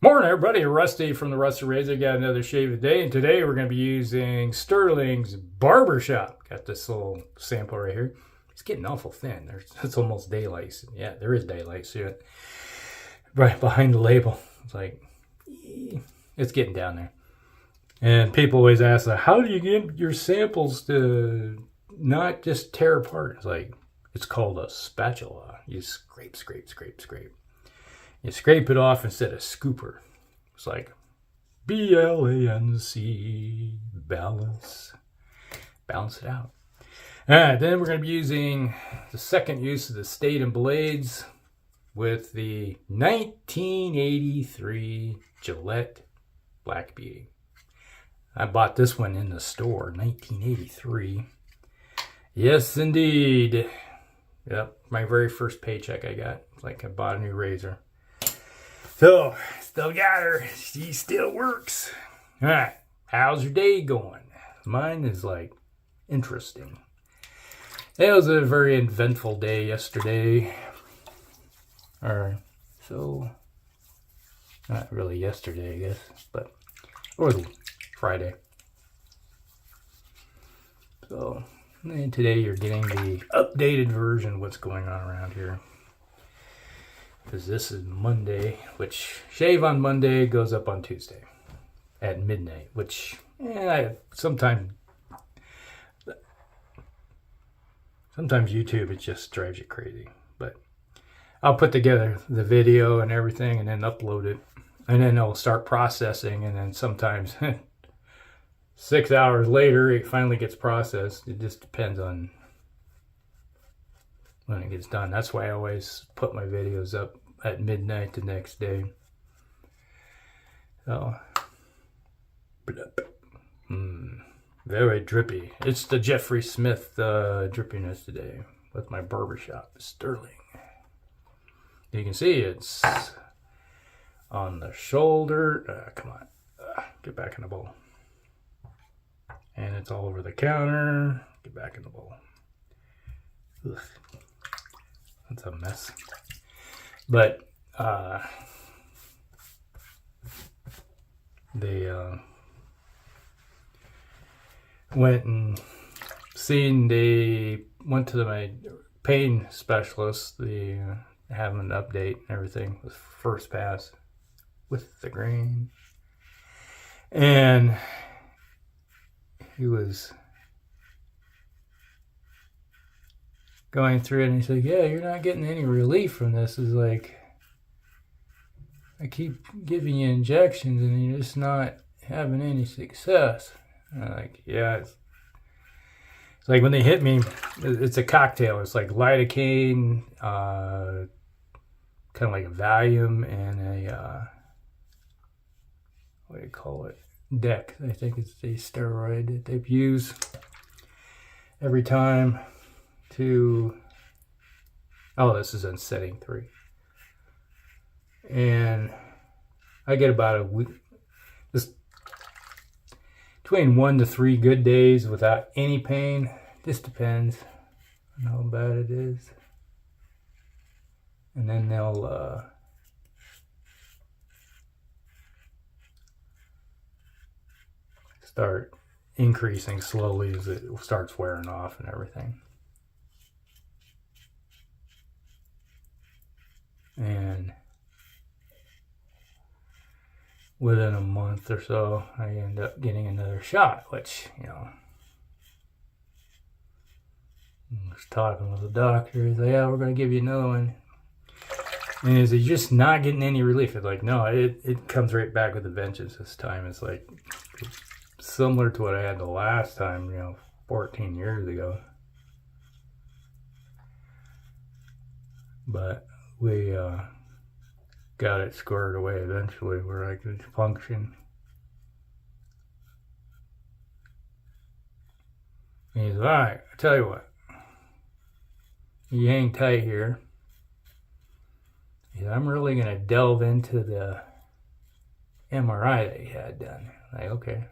Morning, everybody. Rusty from the Rusty Razor. Got another shave of the day, and today we're going to be using Stirling's Barbershop. Got this little sample right here. It's getting awful thin. It's almost daylight. Yeah, there is daylight. See it right behind the label. It's like it's getting down there. And people always ask, how do you get your samples to not just tear apart? It's like it's called a spatula. You scrape, scrape, scrape, scrape. You scrape it off instead of scooper. It's like B-L-A-N-C, balance. Balance it out. All right, then we're going to be using the second use of the Statum blades with the 1983 Gillette Black Beauty. I bought this one in the store, 1983. Yes, indeed. Yep, my very first paycheck I got. It's like I bought a new razor. So, still got her. She still works. All right. How's your day going? Mine is like interesting. It was a very eventful day yesterday. Or so, not really yesterday, I guess, but it was Friday. So, and today you're getting the updated version of what's going on around here. Because this is Monday, which shave on Monday goes up on Tuesday at midnight, which sometimes YouTube, it just drives you crazy. But I'll put together the video and everything and then upload it, and then it'll start processing, and then sometimes 6 hours later it finally gets processed. It just depends on when it gets done. That's why I always put my videos up at midnight the next day. So, very drippy. It's the Jeffrey Smith drippiness today with my barbershop, Stirling. You can see it's on the shoulder. Come on, get back in the bowl. And it's all over the counter. Get back in the bowl. Ugh. That's a mess. But they went to my pain specialist. They have an update and everything with first pass with the grain. And he was going through it, and he's like, yeah, you're not getting any relief from this. It's like, I keep giving you injections and you're just not having any success. And I'm like, yeah, it's like when they hit me, it's a cocktail. It's like lidocaine, kind of like a Valium, and a what do you call it, Deck. I think it's the steroid that they use every time to, this is in setting 3, and I get about a week, just between 1 to 3 good days without any pain. Just depends on how bad it is, and then they'll start increasing slowly as it starts wearing off and everything. And within a month or so, I end up getting another shot, which, I was talking with the doctor. He's like, yeah, we're going to give you another one. And is he just not getting any relief? It's like, no, it comes right back with a vengeance this time. It's like similar to what I had the last time, 14 years ago. But we got it squared away eventually where I could function. And he's like, all right, I tell you what, you hang tight here. He said, I'm really going to delve into the MRI that he had done. Like, okay.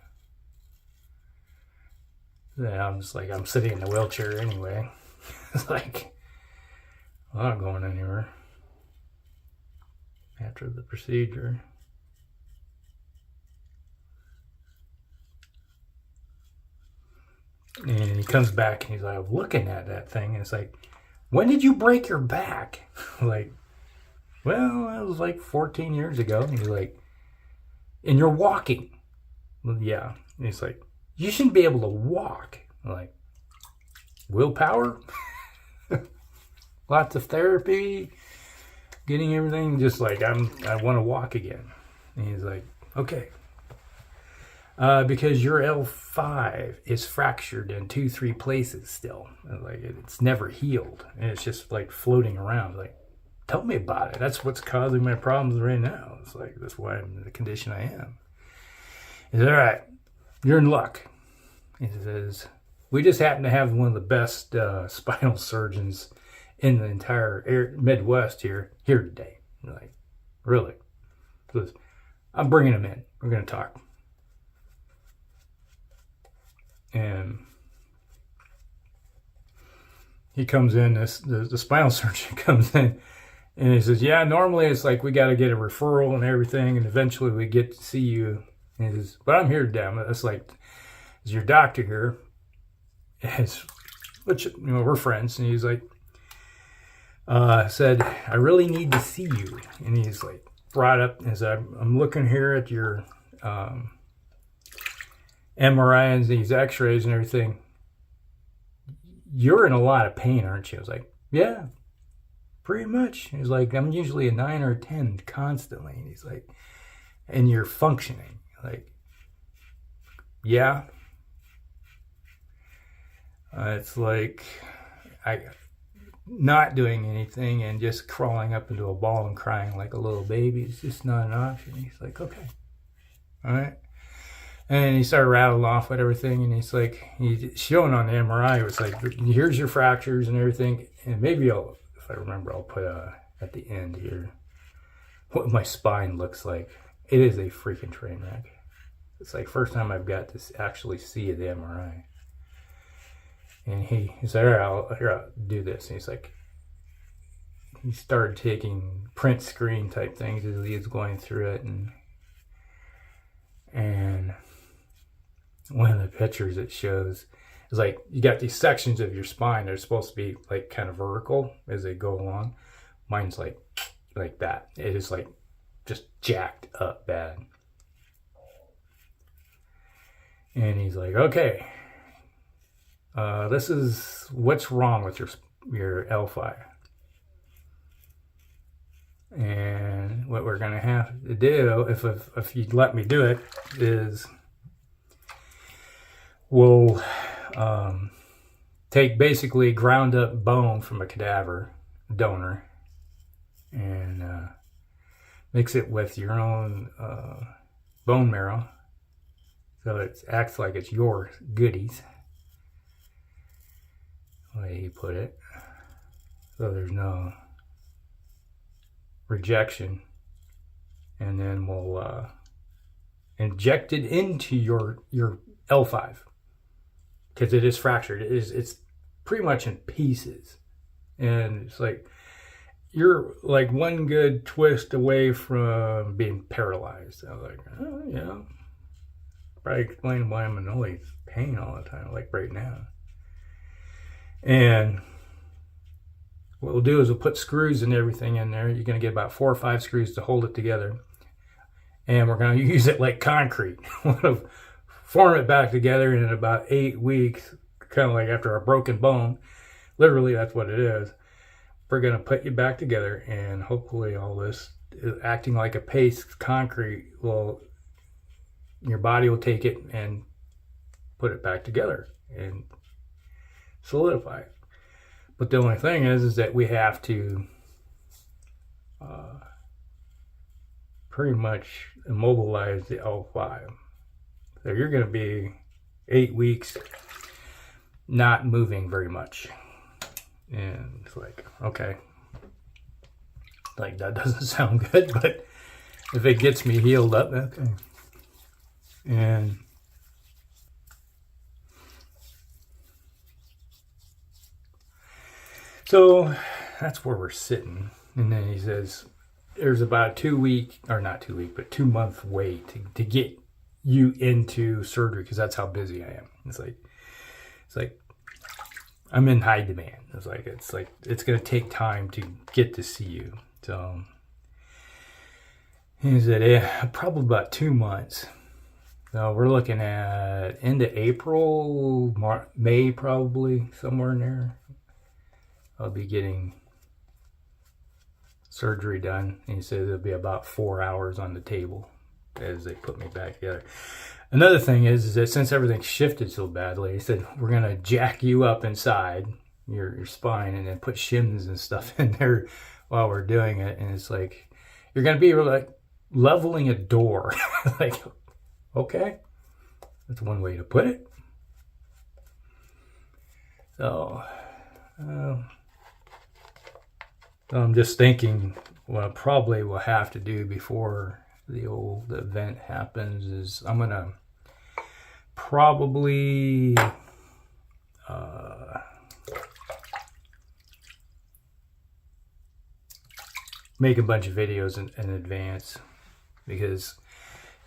Then I'm just like, I'm sitting in the wheelchair anyway. It's like, well, I'm not going anywhere after the procedure. comes back and he's like, I'm looking at that thing. And it's like, when did you break your back? Like, well, that was like 14 years ago. And he's like, and you're walking. Well, yeah. And he's like, you shouldn't be able to walk. I'm like, willpower? Lots of therapy, getting everything just like, I want to walk again. And he's like, okay. Because your L5 is fractured in 2-3 places still. Like it's never healed. And it's just like floating around. Like, tell me about it. That's what's causing my problems right now. It's like, that's why I'm in the condition I am. He said, all right, you're in luck. He says, we just happen to have one of the best spinal surgeons in the entire Midwest here today. I'm like, really? He says, I'm bringing him in. We're going to talk. And he comes in, the spinal surgeon comes in, and he says, yeah, normally it's like we got to get a referral and everything, and eventually we get to see you. And he says, but I'm here, damn it. It's like, is your doctor here? Which, we're friends. And he's like, said, I really need to see you. And he's like, brought up, and said, I'm looking here at your MRI and these x-rays and everything. You're in a lot of pain, aren't you? I was like, yeah, pretty much. He's like, I'm usually a 9 or a 10 constantly. And he's like, and you're functioning. Like, yeah. It's like I not doing anything and just crawling up into a ball and crying like a little baby. It's just not an option. He's like, okay, all right. And he started rattling off with everything, and he's like, he's showing on the MRI. It was like, here's your fractures and everything, and maybe if I remember, I'll put at the end here what my spine looks like. It is a freaking train wreck. It's like first time I've got to actually see the MRI. And he said, all right, I'll do this. And he's like, he started taking print screen type things as he was going through it. And one of the pictures it shows is like, you got these sections of your spine. They're supposed to be like kind of vertical as they go along. Mine's like that. It is like just jacked up bad. And he's like, okay. This is what's wrong with your L5. And what we're going to have to do, if you let me do it, is we'll take basically ground up bone from a cadaver donor and mix it with your own bone marrow so it acts like it's your goodies. The way he put it, so there's no rejection, and then we'll inject it into your L5 because it is fractured. It's pretty much in pieces, and it's like you're like one good twist away from being paralyzed. I was like, oh yeah, probably explain why I'm in always pain all the time, like right now. And what we'll do is we'll put screws and everything in there. You're going to get about 4 or 5 screws to hold it together. And we're going to use it like concrete. We're going to form it back together in about 8 weeks, kind of like after a broken bone. Literally, that's what it is. We're going to put you back together, and hopefully all this acting like a paste concrete your body will take it and put it back together and solidify it. But the only thing is that we have to pretty much immobilize the L5. So you're going to be 8 weeks not moving very much. And it's like, okay, like that doesn't sound good, but if it gets me healed up, okay. And so that's where we're sitting. And then he says, there's about 2 month wait to get you into surgery because that's how busy I am. It's like, I'm in high demand. It's going to take time to get to see you. So he said, yeah, probably about 2 months. So we're looking at end of April, May, probably somewhere in there. I'll be getting surgery done. And he said it'll be about 4 hours on the table as they put me back together. Another thing is that since everything shifted so badly, he said, we're going to jack you up inside your spine and then put shims and stuff in there while we're doing it. And it's like, you're going to be like leveling a door. Like, okay, that's one way to put it. So, I'm just thinking what I probably will have to do before the old event happens is I'm going to probably make a bunch of videos in advance, because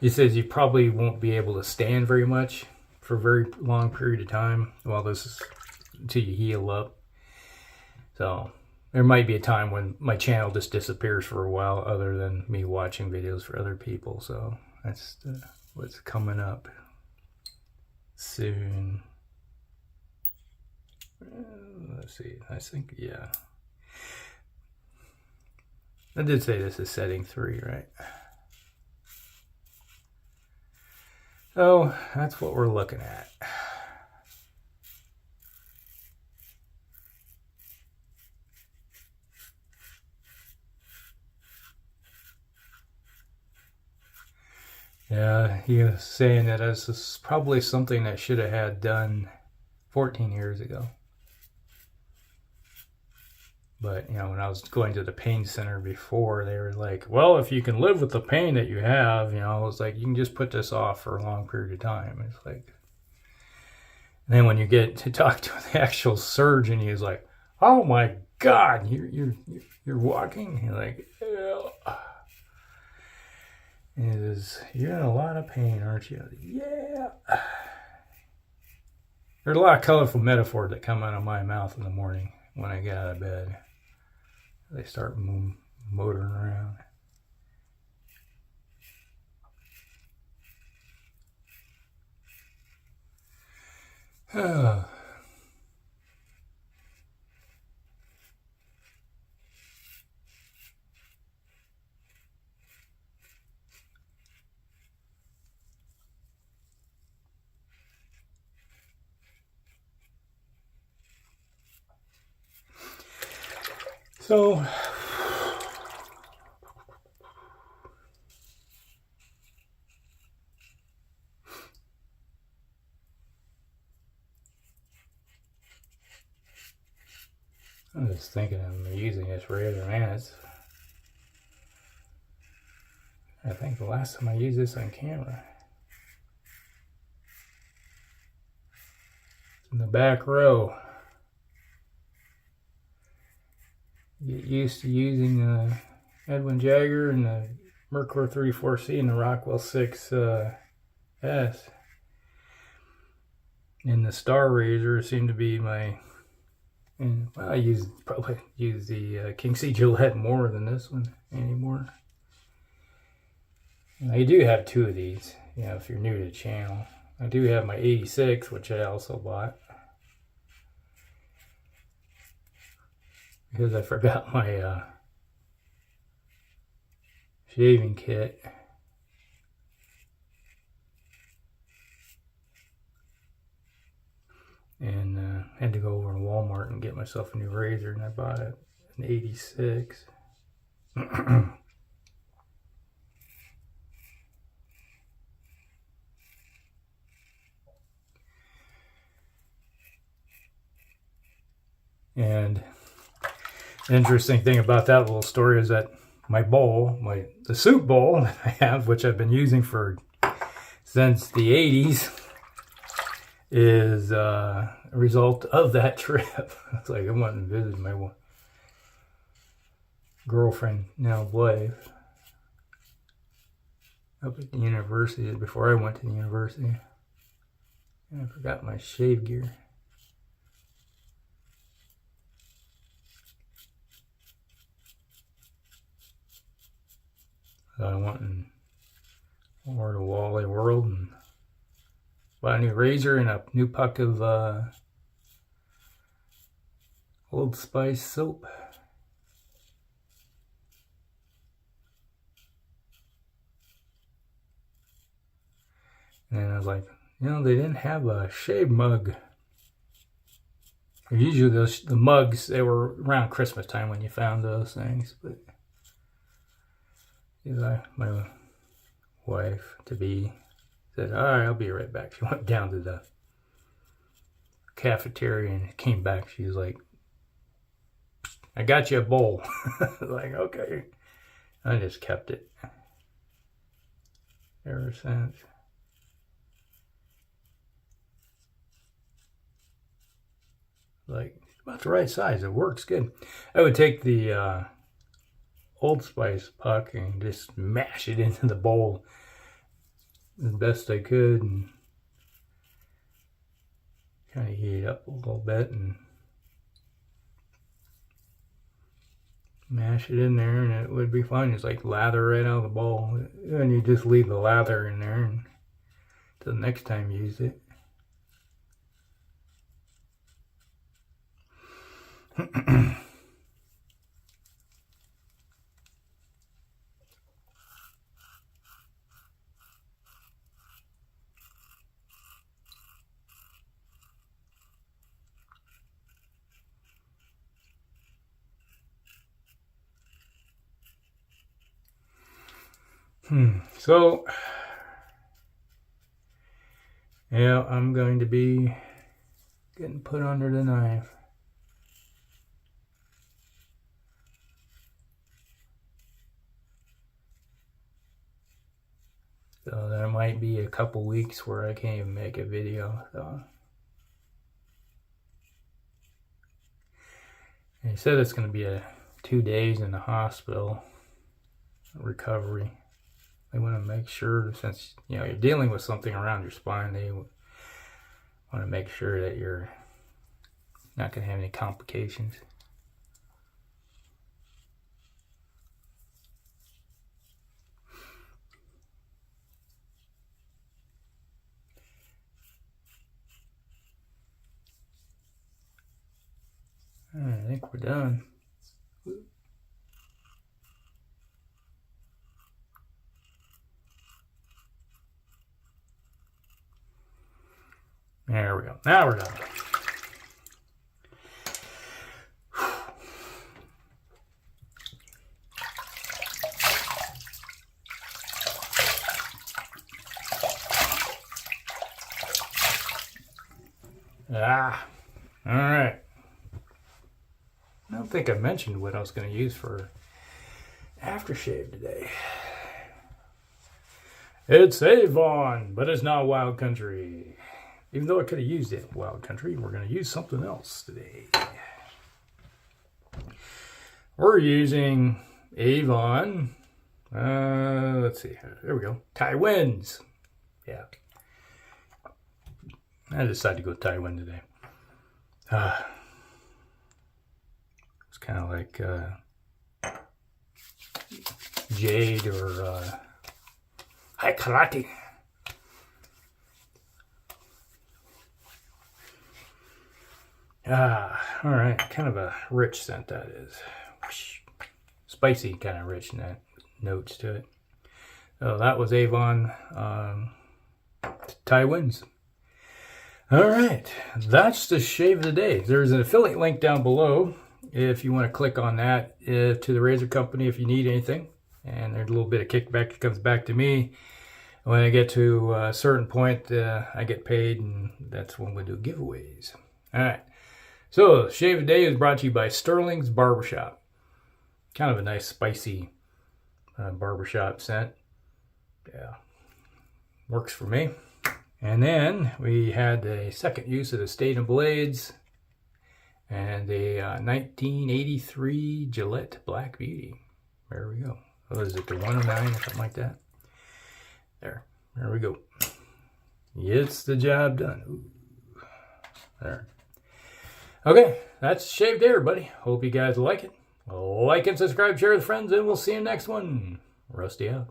he says you probably won't be able to stand very much for a very long period of time while this is until you heal up. So there might be a time when my channel just disappears for a while, other than me watching videos for other people. So that's what's coming up soon. Let's see. I think, yeah. I did say this is setting 3, right? So that's what we're looking at. Yeah, he was saying that this is probably something that should have had done 14 years ago. But, you know, when I was going to the pain center before, they were like, well, if you can live with the pain that you have, you know, I was like, you can just put this off for a long period of time. It's like, and then when you get to talk to the actual surgeon, he's like, oh my God, you're walking? You're like, yeah. And he says, you're in a lot of pain, aren't you? Yeah. There's a lot of colorful metaphors that come out of my mouth in the morning when I get out of bed. They start motoring around. So I'm just thinking I'm using this for other minutes. I think the last time I used this on camera, it's in the back row. Get used to using the Edwin Jagger and the Mercor 34C and the Rockwell 6S. And the Star Razor seemed to be my, and well, I probably use the King C Gillette more than this one anymore. I do have 2 of these, you know, if you're new to the channel. I do have my 86, which I also bought, because I forgot my shaving kit. And had to go over to Walmart and get myself a new razor, and I bought an 86. And the interesting thing about that little story is that my bowl, the soup bowl that I have, which I've been using since the 80s, is a result of that trip. It's like I went and visited my girlfriend, now wife, up at the university before I went to the university. And I forgot my shave gear. I went and over to Wally World and bought a new razor and a new puck of Old Spice soap. And I was like, you know, they didn't have a shave mug. Usually the mugs, they were around Christmas time when you found those things. But my wife-to-be said, all right, I'll be right back. She went down to the cafeteria and came back. She was like, I got you a bowl. Like, okay. I just kept it ever since. Like, about the right size. It works good. I would take the Old Spice puck and just mash it into the bowl as best I could and kind of heat it up a little bit and mash it in there, and it would be fine. It's like lather right out of the bowl, and you just leave the lather in there until the next time you use it. So, yeah, I'm going to be getting put under the knife. So there might be a couple weeks where I can't even make a video. So. And he said it's going to be 2 days in the hospital recovery. They want to make sure, since you're dealing with something around your spine, they want to make sure that you're not going to have any complications. I think we're done. There we go. Now we're done. All right. I don't think I mentioned what I was going to use for aftershave today. It's Avon, but it's not Wild Country. Even though I could have used it in Wild Country, we're going to use something else today. We're using Avon. Let's see. There we go. Tai Winds. Yeah. I decided to go Tai Wind today. It's kind of like Jade or High Karate. All right. Kind of a rich scent that is. Spicy, kind of rich notes to it. So that was Avon Tai Winds. All right. That's the shave of the day. There's an affiliate link down below if you want to click on that to the razor company if you need anything. And there's a little bit of kickback that comes back to me. When I get to a certain point, I get paid, and that's when we do giveaways. All right. So, shave of the day is brought to you by Stirling's Barbershop. Kind of a nice, spicy barbershop scent. Yeah. Works for me. And then we had a second use of the Statum blades and a 1983 Gillette Black Beauty. There we go. What is it, the 109 or something like that? There we go. It's the job done. Ooh. There. Okay, that's Shave Day, everybody. Hope you guys like it. Like and subscribe, share with friends, and we'll see you next one. Rusty out.